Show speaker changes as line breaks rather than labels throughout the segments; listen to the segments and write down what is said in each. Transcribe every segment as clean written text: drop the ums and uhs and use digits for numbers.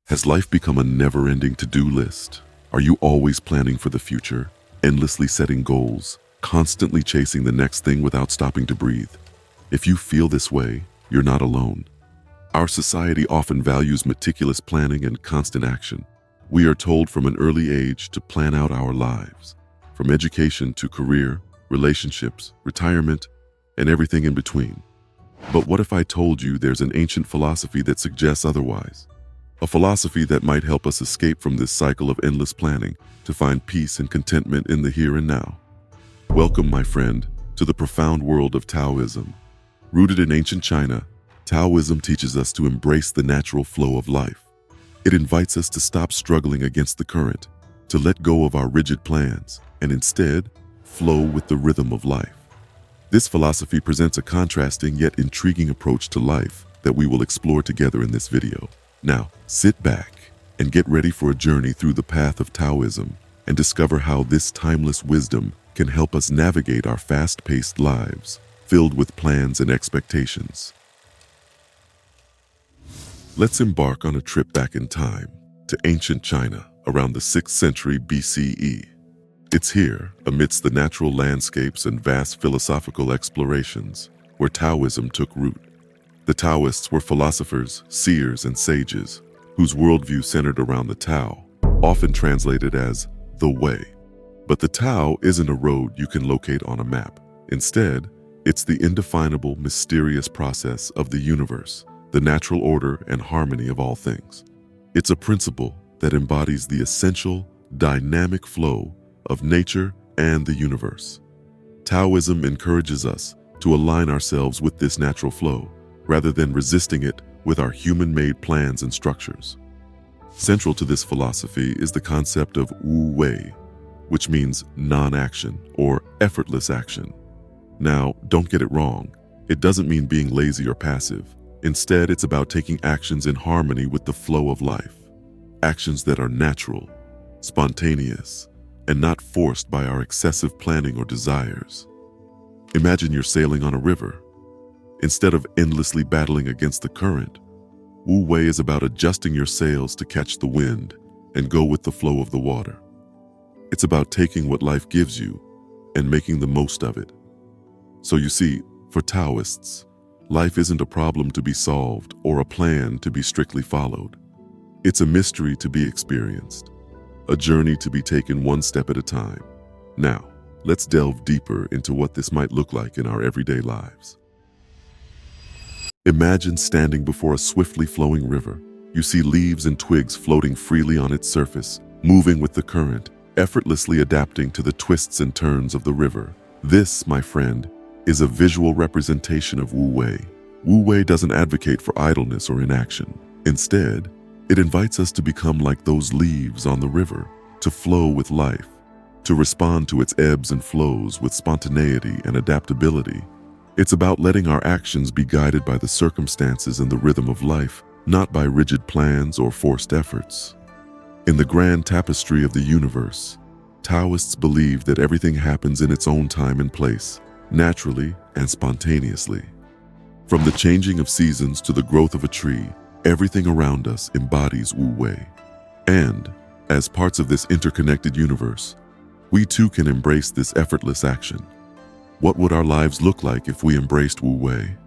Has life become a never-ending to-do list? Are you always planning for the future, endlessly setting goals, constantly chasing the next thing without stopping to breathe? If you feel this way, you're not alone. Our society often values meticulous planning and constant action. We are told from an early age to plan out our lives, from education to career, relationships, retirement, and everything in between. But what if I told you there's an ancient philosophy that suggests otherwise? A philosophy that might help us escape from this cycle of endless planning to find peace and contentment in the here and now. Welcome, my friend, to the profound world of Taoism. Rooted in ancient China, Taoism teaches us to embrace the natural flow of life. It invites us to stop struggling against the current, to let go of our rigid plans, and instead, flow with the rhythm of life. This philosophy presents a contrasting yet intriguing approach to life that we will explore together in this video. Now, sit back and get ready for a journey through the path of Taoism and discover how this timeless wisdom can help us navigate our fast-paced lives, filled with plans and expectations. Let's embark on a trip back in time to ancient China around the 6th century BCE. It's here, amidst the natural landscapes and vast philosophical explorations, where Taoism took root. The Taoists were philosophers, seers, and sages, whose worldview centered around the Tao, often translated as the way. But the Tao isn't a road you can locate on a map. Instead, it's the indefinable, mysterious process of the universe, the natural order and harmony of all things. It's a principle that embodies the essential, dynamic flow of nature and the universe. Taoism encourages us to align ourselves with this natural flow, rather than resisting it with our human-made plans and structures. Central to this philosophy is the concept of Wu Wei, which means non-action or effortless action. Now, don't get it wrong. It doesn't mean being lazy or passive. Instead, it's about taking actions in harmony with the flow of life. Actions that are natural, spontaneous, and not forced by our excessive planning or desires. Imagine you're sailing on a river. Instead of endlessly battling against the current, Wu Wei is about adjusting your sails to catch the wind and go with the flow of the water. It's about taking what life gives you and making the most of it. So you see, for Taoists, life isn't a problem to be solved or a plan to be strictly followed. It's a mystery to be experienced, a journey to be taken one step at a time. Now, let's delve deeper into what this might look like in our everyday lives. Imagine standing before a swiftly flowing river. You see leaves and twigs floating freely on its surface, moving with the current, effortlessly adapting to the twists and turns of the river. This, my friend, is a visual representation of Wu Wei. Wu Wei doesn't advocate for idleness or inaction. Instead, it invites us to become like those leaves on the river, to flow with life, to respond to its ebbs and flows with spontaneity and adaptability. It's about letting our actions be guided by the circumstances and the rhythm of life, not by rigid plans or forced efforts. In the grand tapestry of the universe, Taoists believe that everything happens in its own time and place, naturally and spontaneously. From the changing of seasons to the growth of a tree, everything around us embodies Wu Wei. And, as parts of this interconnected universe, we too can embrace this effortless action. What would our lives look like if we embraced Wu Wei?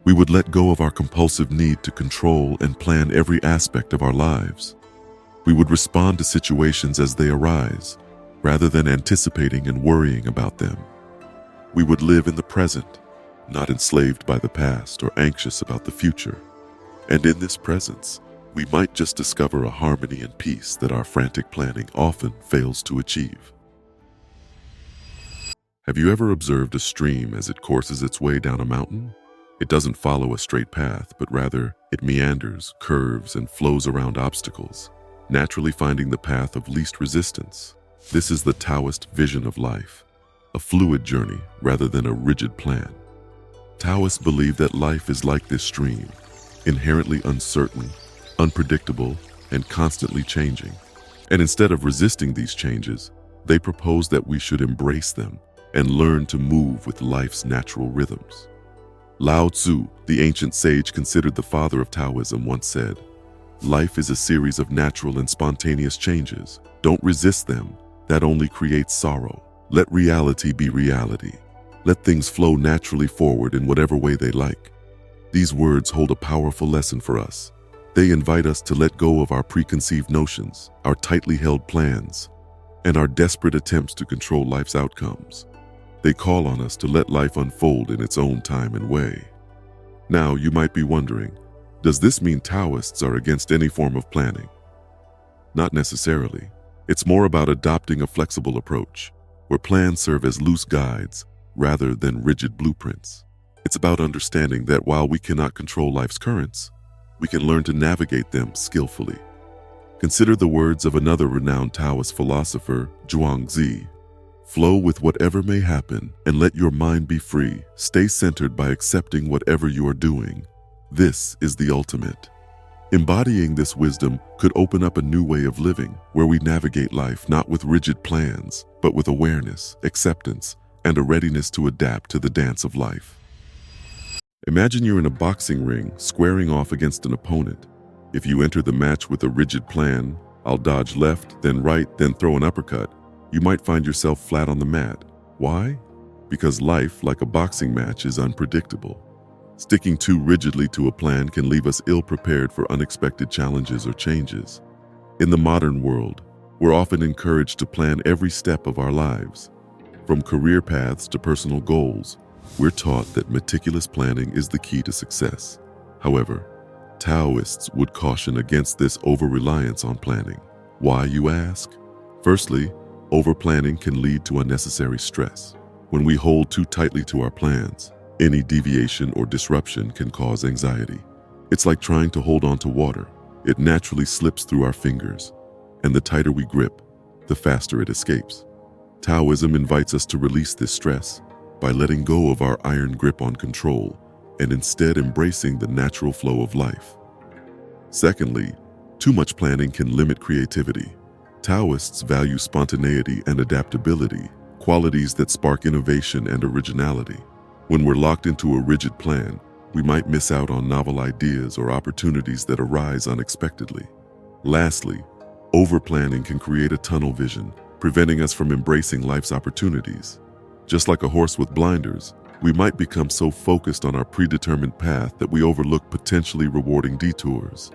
We would let go of our compulsive need to control and plan every aspect of our lives. We would respond to situations as they arise, rather than anticipating and worrying about them. We would live in the present, not enslaved by the past or anxious about the future. And in this presence, we might just discover a harmony and peace that our frantic planning often fails to achieve. Have you ever observed a stream as it courses its way down a mountain? It doesn't follow a straight path, but rather it meanders, curves, and flows around obstacles, naturally finding the path of least resistance. This is the Taoist vision of life, a fluid journey rather than a rigid plan. Taoists believe that life is like this stream, inherently uncertain, unpredictable, and constantly changing. And instead of resisting these changes, they propose that we should embrace them and learn to move with life's natural rhythms. Lao Tzu, the ancient sage considered the father of Taoism, once said, Life is a series of natural and spontaneous changes. Don't resist them. That only creates sorrow. Let reality be reality. Let things flow naturally forward in whatever way they like. These words hold a powerful lesson for us. They invite us to let go of our preconceived notions, our tightly held plans, and our desperate attempts to control life's outcomes. They call on us to let life unfold in its own time and way. Now, you might be wondering, does this mean Taoists are against any form of planning? Not necessarily. It's more about adopting a flexible approach, where plans serve as loose guides rather than rigid blueprints. It's about understanding that while we cannot control life's currents, we can learn to navigate them skillfully. Consider the words of another renowned Taoist philosopher, Zhuangzi. Flow with whatever may happen and let your mind be free. Stay centered by accepting whatever you are doing. This is the ultimate. Embodying this wisdom could open up a new way of living where we navigate life not with rigid plans, but with awareness, acceptance, and a readiness to adapt to the dance of life. Imagine you're in a boxing ring, squaring off against an opponent. If you enter the match with a rigid plan, I'll dodge left, then right, then throw an uppercut, you might find yourself flat on the mat. Why? Because life, like a boxing match, is unpredictable. Sticking too rigidly to a plan can leave us ill-prepared for unexpected challenges or changes. In the modern world, we're often encouraged to plan every step of our lives. From career paths to personal goals, we're taught that meticulous planning is the key to success. However, Taoists would caution against this over-reliance on planning. Why, you ask? Firstly, overplanning can lead to unnecessary stress. When we hold too tightly to our plans, any deviation or disruption can cause anxiety. It's like trying to hold on to water. It naturally slips through our fingers, and the tighter we grip, the faster it escapes. Taoism invites us to release this stress by letting go of our iron grip on control and instead embracing the natural flow of life. Secondly, too much planning can limit creativity. Taoists value spontaneity and adaptability, qualities that spark innovation and originality. When we're locked into a rigid plan, we might miss out on novel ideas or opportunities that arise unexpectedly. Lastly, overplanning can create a tunnel vision, preventing us from embracing life's opportunities. Just like a horse with blinders, we might become so focused on our predetermined path that we overlook potentially rewarding detours.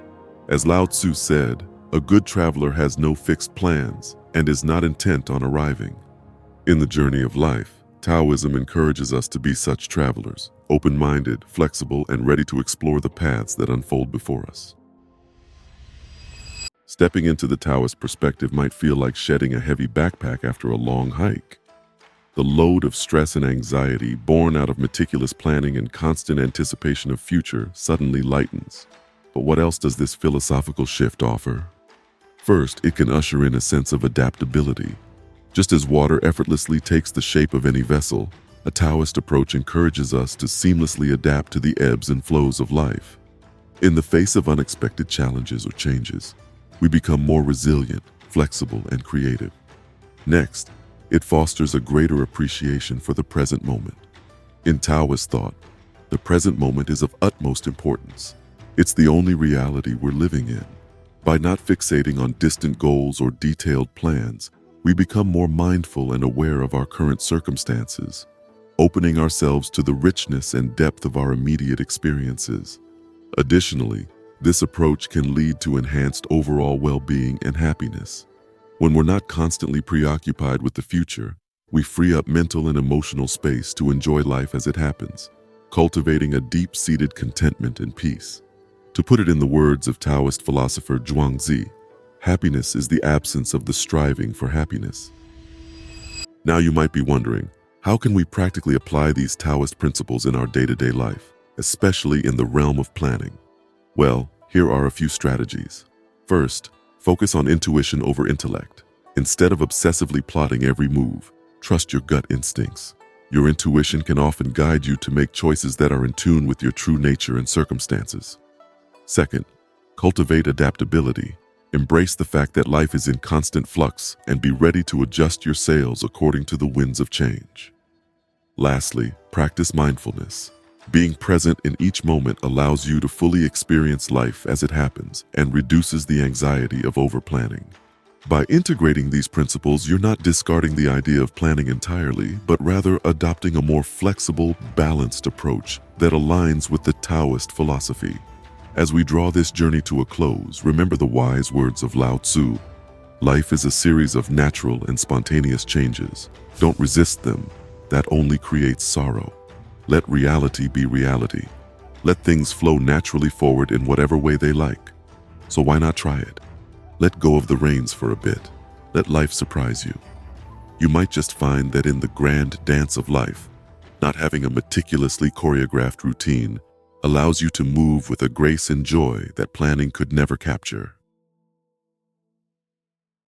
As Lao Tzu said, a good traveler has no fixed plans and is not intent on arriving. In the journey of life, Taoism encourages us to be such travelers, open-minded, flexible, and ready to explore the paths that unfold before us. Stepping into the Taoist perspective might feel like shedding a heavy backpack after a long hike. The load of stress and anxiety born out of meticulous planning and constant anticipation of future suddenly lightens. But what else does this philosophical shift offer? First, it can usher in a sense of adaptability. Just as water effortlessly takes the shape of any vessel, a Taoist approach encourages us to seamlessly adapt to the ebbs and flows of life. In the face of unexpected challenges or changes, we become more resilient, flexible, and creative. Next, it fosters a greater appreciation for the present moment. In Taoist thought, the present moment is of utmost importance. It's the only reality we're living in. By not fixating on distant goals or detailed plans, we become more mindful and aware of our current circumstances, opening ourselves to the richness and depth of our immediate experiences. Additionally, this approach can lead to enhanced overall well-being and happiness. When we're not constantly preoccupied with the future, we free up mental and emotional space to enjoy life as it happens, cultivating a deep-seated contentment and peace. To put it in the words of Taoist philosopher Zhuangzi, happiness is the absence of the striving for happiness. Now you might be wondering, how can we practically apply these Taoist principles in our day-to-day life, especially in the realm of planning? Well, here are a few strategies. First, focus on intuition over intellect. Instead of obsessively plotting every move, trust your gut instincts. Your intuition can often guide you to make choices that are in tune with your true nature and circumstances. Second, cultivate adaptability. Embrace the fact that life is in constant flux and be ready to adjust your sails according to the winds of change. Lastly, practice mindfulness. Being present in each moment allows you to fully experience life as it happens and reduces the anxiety of overplanning. By integrating these principles, you're not discarding the idea of planning entirely, but rather adopting a more flexible, balanced approach that aligns with the Taoist philosophy. As we draw this journey to a close, remember the wise words of Lao Tzu. Life is a series of natural and spontaneous changes. Don't resist them. That only creates sorrow. Let reality be reality. Let things flow naturally forward in whatever way they like. So why not try it? Let go of the reins for a bit. Let life surprise you. You might just find that in the grand dance of life, not having a meticulously choreographed routine allows you to move with a grace and joy that planning could never capture.